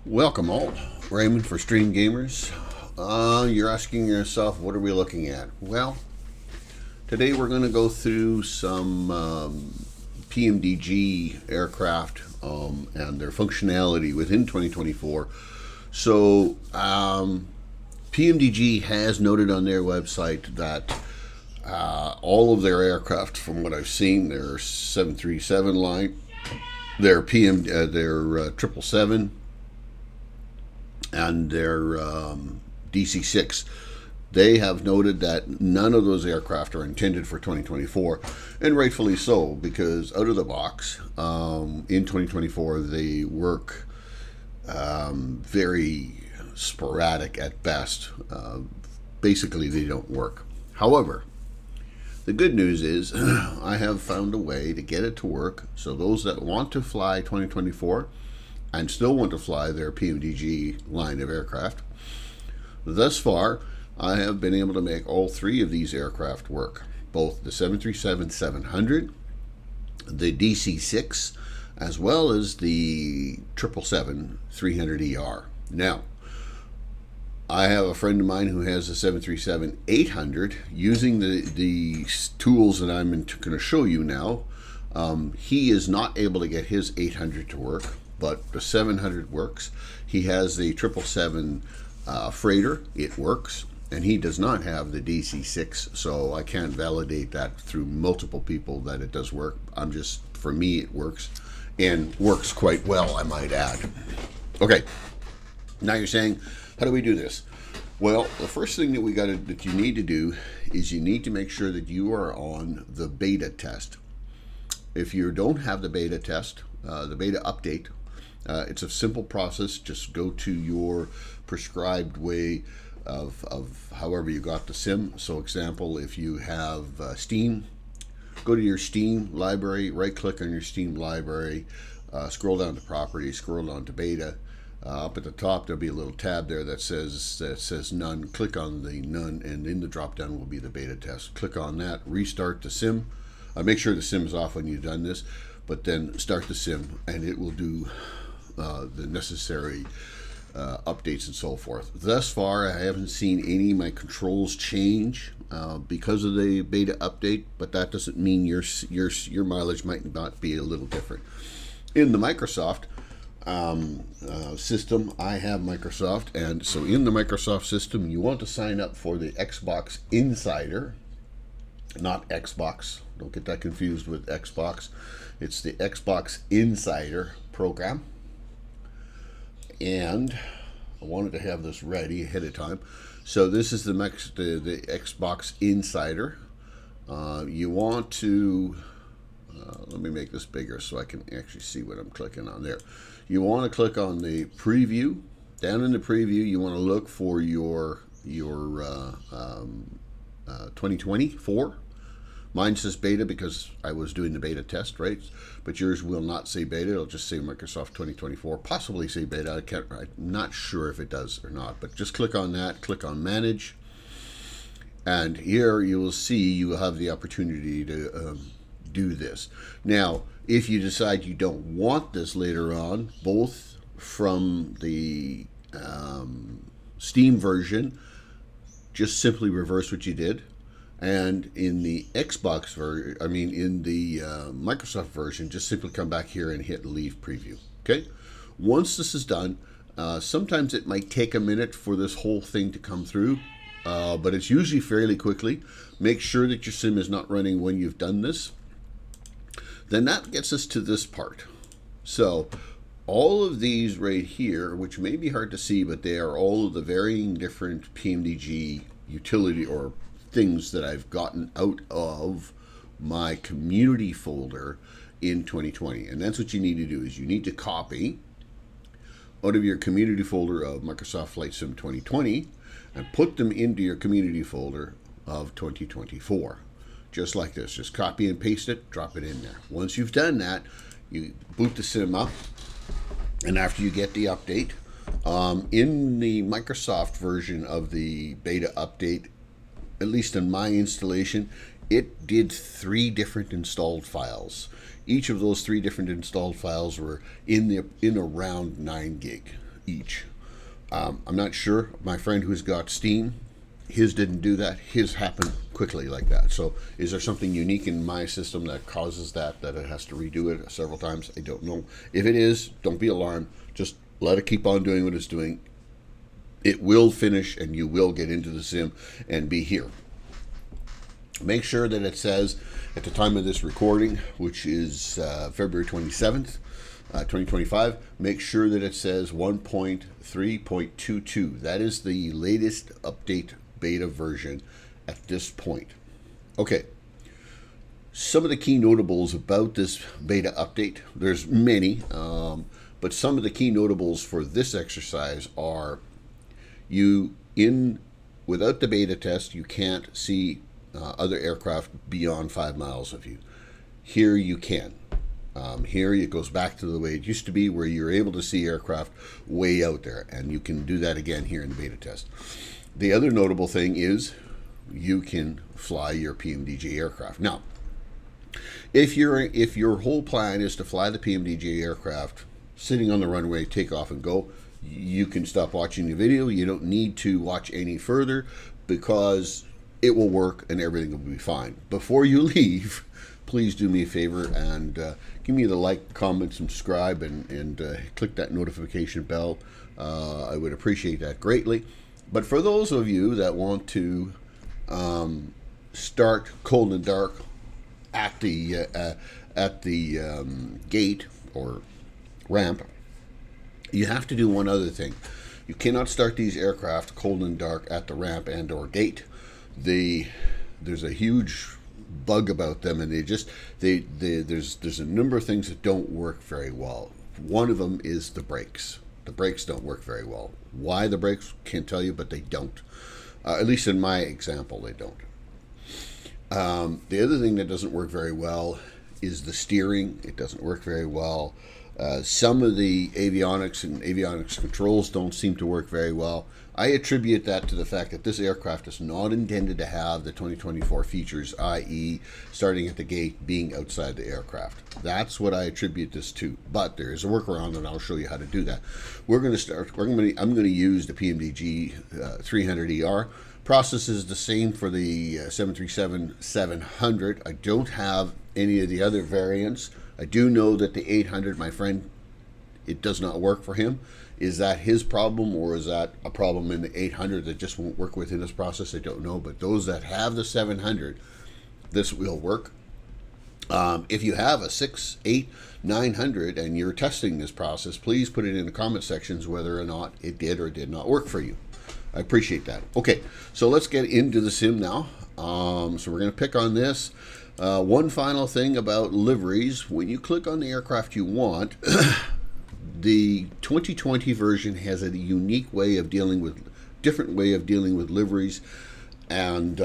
Welcome all, Raymond for Stream Gamers. You're asking yourself, what are we looking at? Well, today we're going to go through some PMDG aircraft and their functionality within 2024. So, PMDG has noted on their website that all of their aircraft, from what I've seen, their 737 line, their 777, and their DC-6, they have noted that none of those aircraft are intended for 2024, and rightfully so, because out of the box, in 2024, they work very sporadic at best. Basically, they don't work. However, the good news is I have found a way to get it to work, so those that want to fly 2024 and still want to fly their PMDG line of aircraft, thus far, I have been able to make all three of these aircraft work. Both the 737-700, the DC-6, as well as the 777-300ER. Now, I have a friend of mine who has a 737-800 using the tools that I'm going to show you now. He is not able to get his 800 to work, but the 700 works. He has the 777 freighter, it works, and he does not have the DC-6, so I can't validate that through multiple people that it does work. For me, it works, and works quite well, I might add. Okay, now you're saying, how do we do this? Well, the first thing that you need to do is you need to make sure that you are on the beta test. If you don't have the beta test, the beta update, it's a simple process. Just go to your prescribed way of however you got the sim. So example, if you have Steam, go to your Steam library, right click on your Steam library, scroll down to properties, scroll down to beta. Up at the top there'll be a little tab there that says none. Click on the none, and in the drop down will be the beta test. Click on that, restart the sim. Make sure the sim is off when you've done this, but then start the sim and it will do the necessary updates and so forth. Thus far, I haven't seen any of my controls change because of the beta update, but that doesn't mean your mileage might not be a little different. In the Microsoft system, I have Microsoft, and so in the Microsoft system, you want to sign up for the Xbox Insider, not Xbox. Don't get that confused with Xbox. It's the Xbox Insider program. And I wanted to have this ready ahead of time. So this is the Xbox Insider. You want to, let me make this bigger so I can actually see what I'm clicking on there. You want to click on the preview. Down in the preview, you want to look for your 2024. Mine says beta because I was doing the beta test, right? But yours will not say beta. It'll just say Microsoft 2024, possibly say beta. I'm not sure if it does or not, but just click on that, click on manage. And here you will see you will have the opportunity to do this. Now, if you decide you don't want this later on, both from the Steam version, just simply reverse what you did. And in the Xbox version, in the Microsoft version, just simply come back here and hit leave preview. Okay. Once this is done, sometimes it might take a minute for this whole thing to come through, but it's usually fairly quickly. Make sure that your sim is not running when you've done this. Then that gets us to this part. So all of these right here, which may be hard to see, but they are all of the varying different PMDG utility or things that I've gotten out of my community folder in 2020. And that's what you need to do, is you need to copy out of your community folder of Microsoft Flight Sim 2020 and put them into your community folder of 2024. Just like this. Just copy and paste it, drop it in there. Once you've done that, you boot the sim up, and after you get the update, in the Microsoft version of the beta update, at least in my installation, it did 3 different installed files. Each of those 3 different installed files were in around 9 gig. each. I'm not sure. My friend who's got Steam, his didn't do that. His happened quickly like that. So is there something unique in my system that causes that it has to redo it several times? I don't know. If it is, don't be alarmed. Just let it keep on doing what it's doing. It will finish and you will get into the sim and be here. Make sure that it says at the time of this recording, which is February 27th, 2025, make sure that it says 1.3.22. That is the latest update beta version at this point. Okay, some of the key notables about this beta update, there's many, but some of the key notables for this exercise are without the beta test, you can't see other aircraft beyond 5 miles of you. Here you can. Here it goes back to the way it used to be, where you're able to see aircraft way out there, and you can do that again here in the beta test. The other notable thing is you can fly your PMDG aircraft. Now, if your whole plan is to fly the PMDG aircraft sitting on the runway, take off and go, you can stop watching the video. You don't need to watch any further because it will work and everything will be fine. Before you leave, please do me a favor and give me the like, comment, subscribe, and click that notification bell. I would appreciate that greatly. But for those of you that want to start cold and dark at the gate or ramp, you have to do one other thing. You cannot start these aircraft cold and dark at the ramp and or gate. There's a huge bug about them, and there's a number of things that don't work very well. One of them is the brakes. The brakes don't work very well. Why the brakes, can't tell you, but they don't. At least in my example, they don't. The other thing that doesn't work very well is the steering. It doesn't work very well. Some of the avionics and avionics controls don't seem to work very well. I attribute that to the fact that this aircraft is not intended to have the 2024 features, i.e. starting at the gate, being outside the aircraft. That's what I attribute this to. But there is a workaround, and I'll show you how to do that. I'm going to use the PMDG 300ER. Process is the same for the 737-700. I don't have any of the other variants. I do know that the 800, my friend, it does not work for him. Is that his problem, or is that a problem in the 800 that just won't work within this process? I don't know. But those that have the 700, this will work. If you have a 6, 8, 900 and you're testing this process, please put it in the comment sections whether or not it did or did not work for you. I appreciate that. Okay, so let's get into the sim now. So we're going to pick on this. One final thing about liveries. When you click on the aircraft you want, the 2020 version has a unique way of dealing with, different way of dealing with liveries and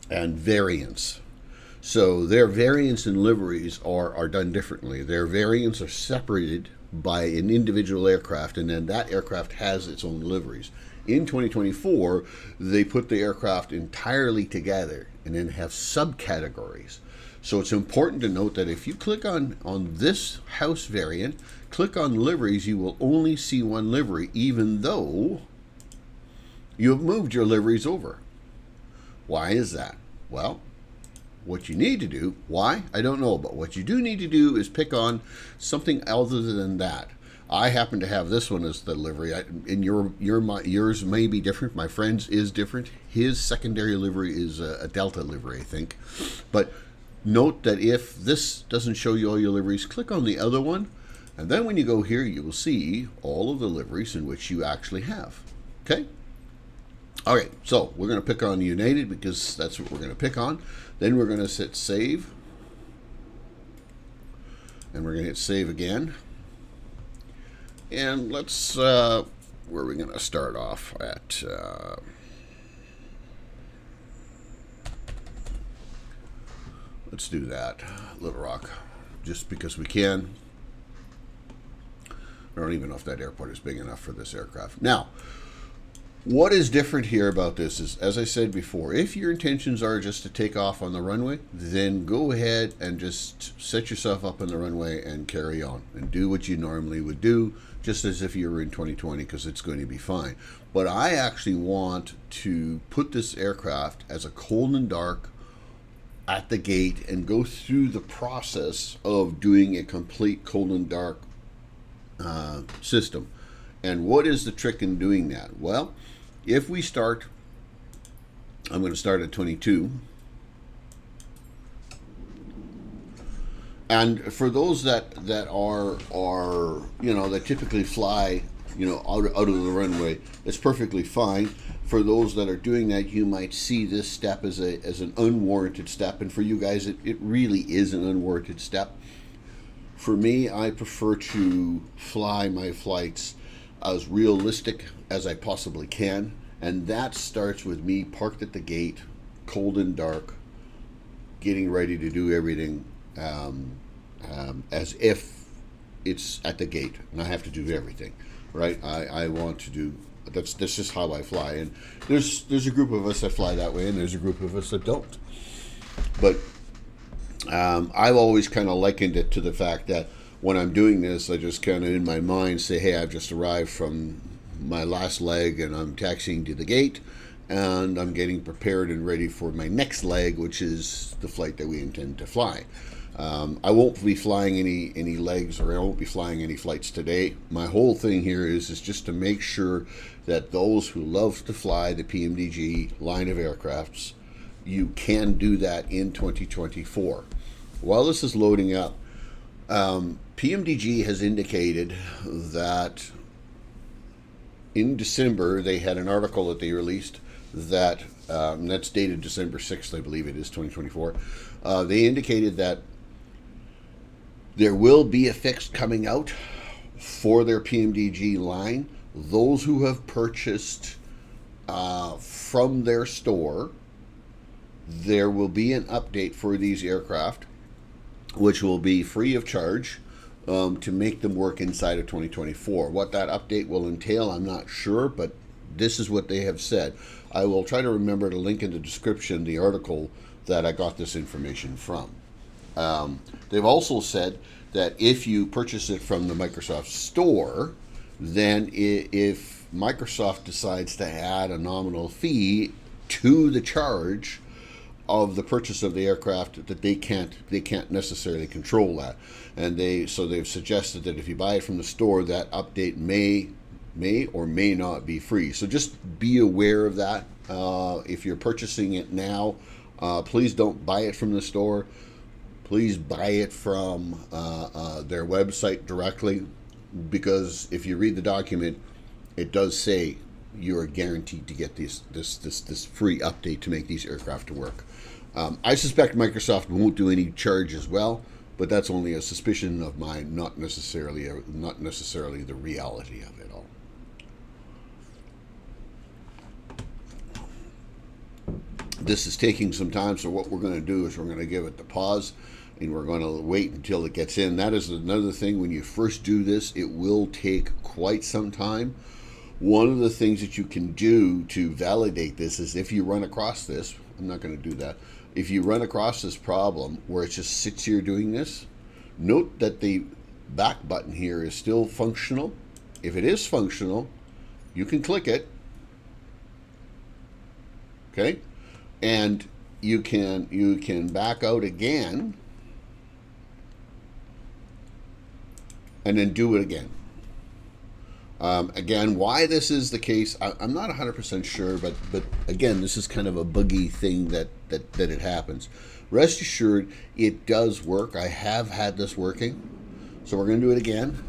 variants. So their variants and liveries are done differently. Their variants are separated by an individual aircraft, and then that aircraft has its own liveries. In 2024, they put the aircraft entirely together and then have subcategories. So it's important to note that if you click on this house variant, click on liveries, you will only see one livery, even though you have moved your liveries over. Why is that? Well, what you need to do, why? I don't know, but what you do need to do is pick on something other than that. I happen to have this one as the livery, and yours may be different. My friend's is different. His secondary livery is a Delta livery, I think. But note that if this doesn't show you all your liveries, click on the other one, and then when you go here, you will see all of the liveries in which you actually have. Okay? All right, so we're going to pick on United because that's what we're going to pick on. Then we're going to hit save, and we're going to hit save again. And let's, where are we going to start off at? Let's do that, Little Rock, just because we can. I don't even know if that airport is big enough for this aircraft. Now, What is different here about this is, as I said before, if your intentions are just to take off on the runway, then go ahead and just set yourself up on the runway and carry on and do what you normally would do, just as if you were in 2020, because it's going to be fine. But I actually want to put this aircraft as a cold and dark at the gate and go through the process of doing a complete cold and dark system. And what is the trick in doing that? Well, if we start, I'm going to start at 22. And for those that are that typically fly out of the runway, it's perfectly fine. For those that are doing that, you might see this step as an unwarranted step, and for you guys, it really is an unwarranted step. For me, I prefer to fly my flights as realistic as I possibly can, and that starts with me parked at the gate, cold and dark, getting ready to do everything as if it's at the gate and I have to do everything, right? I want to do that's just how I fly, and there's a group of us that fly that way, and there's a group of us that don't. But I've always kind of likened it to the fact that when I'm doing this, I just kind of in my mind say, hey, I've just arrived from my last leg and I'm taxiing to the gate, and I'm getting prepared and ready for my next leg, which is the flight that we intend to fly. I won't be flying any legs, or I won't be flying any flights today. My whole thing here is just to make sure that those who love to fly the PMDG line of aircrafts, you can do that in 2024. While this is loading up, PMDG has indicated that in December they had an article that they released that that's dated December 6th, I believe it is, 2024. They indicated that there will be a fix coming out for their PMDG line. Those who have purchased from their store, there will be an update for these aircraft, which will be free of charge to make them work inside of 2024. What that update will entail, I'm not sure, but this is what they have said. I will try to remember to link in the description the article that I got this information from. They've also said that if you purchase it from the Microsoft store, then if Microsoft decides to add a nominal fee to the charge of the purchase of the aircraft, that they can't necessarily control that, and they've suggested that if you buy it from the store, that update may or may not be free. So just be aware of that. If you're purchasing it now, please don't buy it from the store. Please buy it from their website directly, because if you read the document, it does say you are guaranteed to get this free update to make these aircraft to work. I suspect Microsoft won't do any charge as well, but that's only a suspicion of mine, not necessarily the reality of it all. This is taking some time, so what we're going to do is we're going to give it the pause, and we're going to wait until it gets in. That is another thing. When you first do this, it will take quite some time. One of the things that you can do to validate this is if you run across this, I'm not going to do that. If you run across this problem where it just sits here doing this, note that the back button here is still functional. If it is functional, you can click it, okay? And you can back out again and then do it again. Again, why this is the case, I'm not 100% sure, but again, this is kind of a buggy thing that it happens. Rest assured, it does work. I have had this working, so we're going to do it again.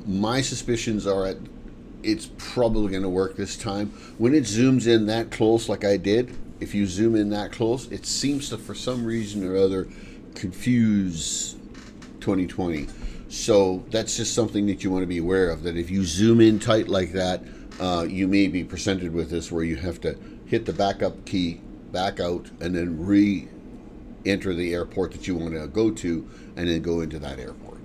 My suspicions are it's probably going to work this time. When it zooms in that close, like I did, if you zoom in that close, it seems to, for some reason or other, confuse 2020. So that's just something that you want to be aware of, that if you zoom in tight like that, you may be presented with this where you have to hit the backup key, back out, and then re-enter the airport that you want to go to, and then go into that airport.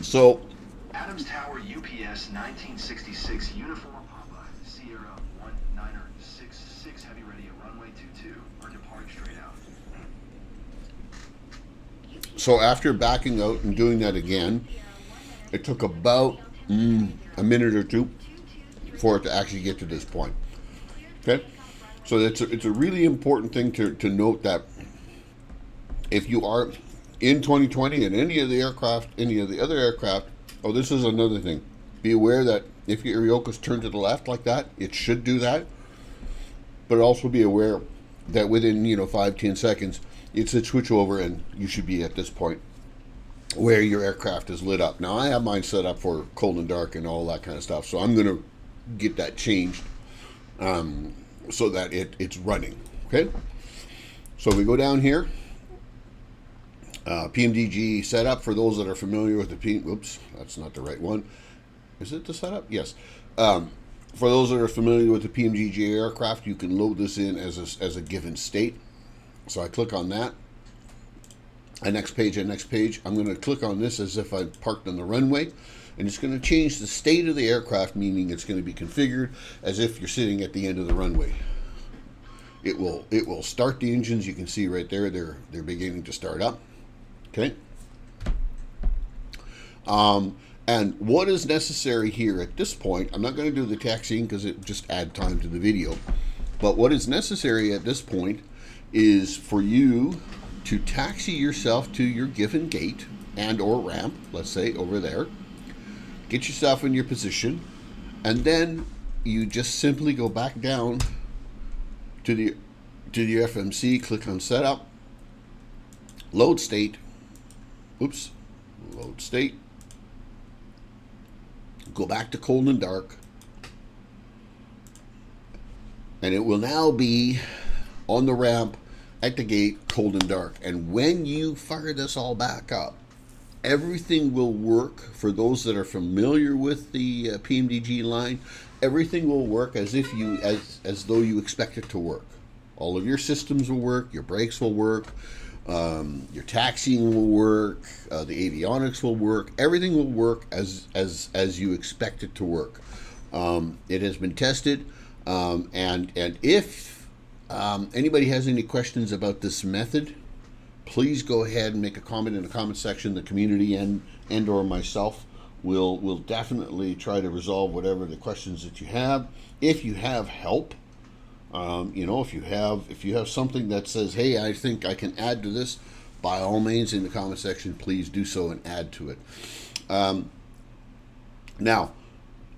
So Adams Tower UPS 1966 Uniform Papa Sierra 1966 Heavy Ready at runway 22 or depart straight out. so after backing out and doing that again, it took about a minute or two for it to actually get to this point. Okay, so it's a really important thing to note that if you are in 2020 and any of the other aircraft, oh, this is another thing. Be aware that if your yoke is turned to the left like that, it should do that. But also be aware that within 5-10 seconds, it should switch over and you should be at this point where your aircraft is lit up. Now I have mine set up for cold and dark and all that kind of stuff, so I'm going to get that changed so that it's running. Okay, so we go down here. PMDG setup, for those that are familiar with the oops, that's not the right one. Is it the setup? Yes. For those that are familiar with the PMDG aircraft, you can load this in as a given state. So I click on that. And next page. I'm going to click on this as if I parked on the runway. And it's going to change the state of the aircraft, meaning it's going to be configured as if you're sitting at the end of the runway. It will start the engines. You can see right there, they're beginning to start up. Okay. And what is necessary here at this point, I'm not going to do the taxiing because it just adds time to the video, but what is necessary at this point is for you to taxi yourself to your given gate and or ramp, let's say over there, get yourself in your position, and then you just simply go back down to the FMC, click on setup, load state, load state, go back to cold and dark, and it will now be on the ramp at the gate, cold and dark. And when you fire this all back up, everything will work. For those that are familiar with the PMDG line, everything will work as though you expect it to work. All of your systems will work, your brakes will work, your taxiing will work, the avionics will work. Everything will work as you expect it to work. It has been tested, and if anybody has any questions about this method, please go ahead and make a comment in the comment section. The community and or myself will definitely try to resolve whatever the questions that you have. If you have help, if you have something that says, hey, I think I can add to this, by all means in the comment section, please do so and add to it. Now,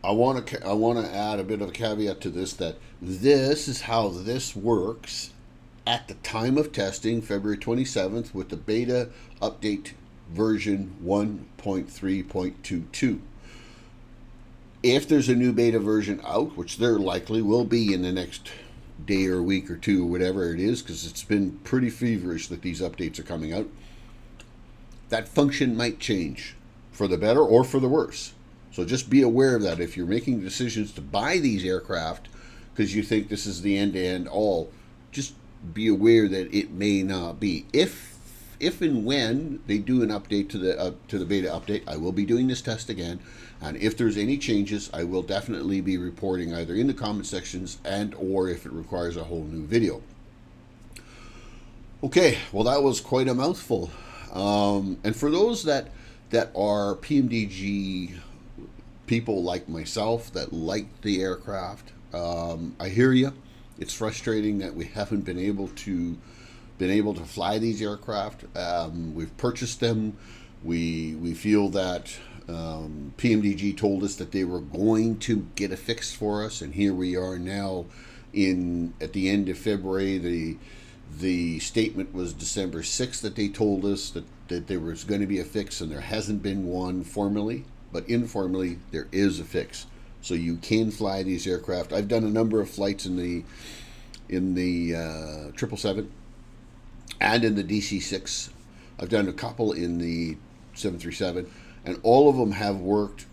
I want to add a bit of a caveat to this, that this is how this works at the time of testing, February 27th, with the beta update version 1.3.22. If there's a new beta version out, which there likely will be in the next day or week or two, or whatever it is, because it's been pretty feverish that these updates are coming out, that function might change for the better or for the worse. So just be aware of that. If you're making decisions to buy these aircraft because you think this is the end-to-end all, just be aware that it may not be. If and when they do an update to the beta update, I will be doing this test again, and if there's any changes, I will definitely be reporting either in the comment sections and or if it requires a whole new video. Okay, well, that was quite a mouthful. And for those that are PMDG people like myself that like the aircraft, I hear you. It's frustrating that we haven't been able to fly these aircraft. We've purchased them. We feel that PMDG told us that they were going to get a fix for us, and here we are now at the end of February. The statement was December 6th that they told us that there was going to be a fix, and there hasn't been one formally, but informally there is a fix. So you can fly these aircraft. I've done a number of flights in the 777 and in the DC-6. I've done a couple in the 737, and all of them have worked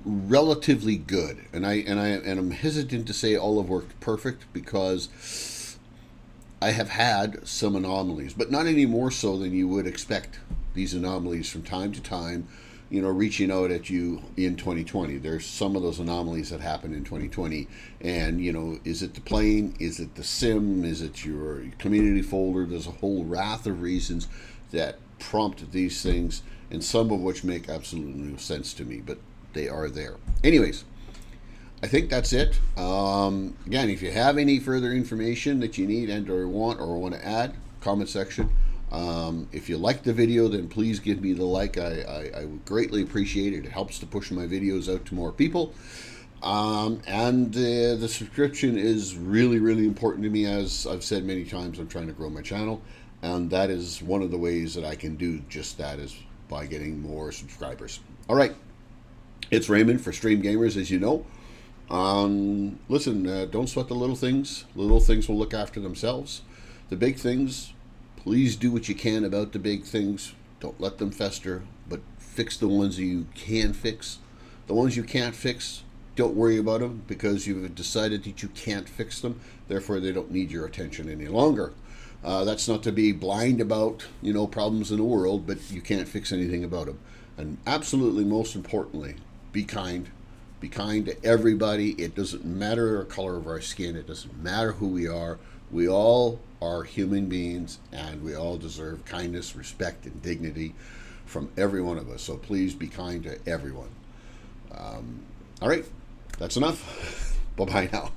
relatively good. And I'm hesitant to say all have worked perfect, because I have had some anomalies, but not any more so than you would expect. These anomalies from time to time, reaching out at you in 2020. There's some of those anomalies that happen in 2020. And, is it the plane? Is it the SIM? Is it your community folder? There's a whole raft of reasons that prompt these things, and some of which make absolutely no sense to me, but they are there. Anyways, I think that's it. Again, if you have any further information that you need and or want to add, comment section. If you like the video, then please give me the like. I would greatly appreciate it. It helps to push my videos out to more people. And the subscription is really, really important to me. As I've said many times, I'm trying to grow my channel, and that is one of the ways that I can do just that, is by getting more subscribers. All right, it's Raymond for Stream Gamers, as you know. Listen, don't sweat the little things. Little things will look after themselves. The big things, please do what you can about the big things. Don't let them fester, but fix the ones you can fix. The ones you can't fix, don't worry about them, because you've decided that you can't fix them. Therefore, they don't need your attention any longer. That's not to be blind about, problems in the world, but you can't fix anything about them. And absolutely, most importantly, be kind. Be kind to everybody. It doesn't matter the color of our skin. It doesn't matter who we are. We all are human beings, and we all deserve kindness, respect, and dignity from every one of us. So please be kind to everyone. All right, that's enough. Bye-bye now.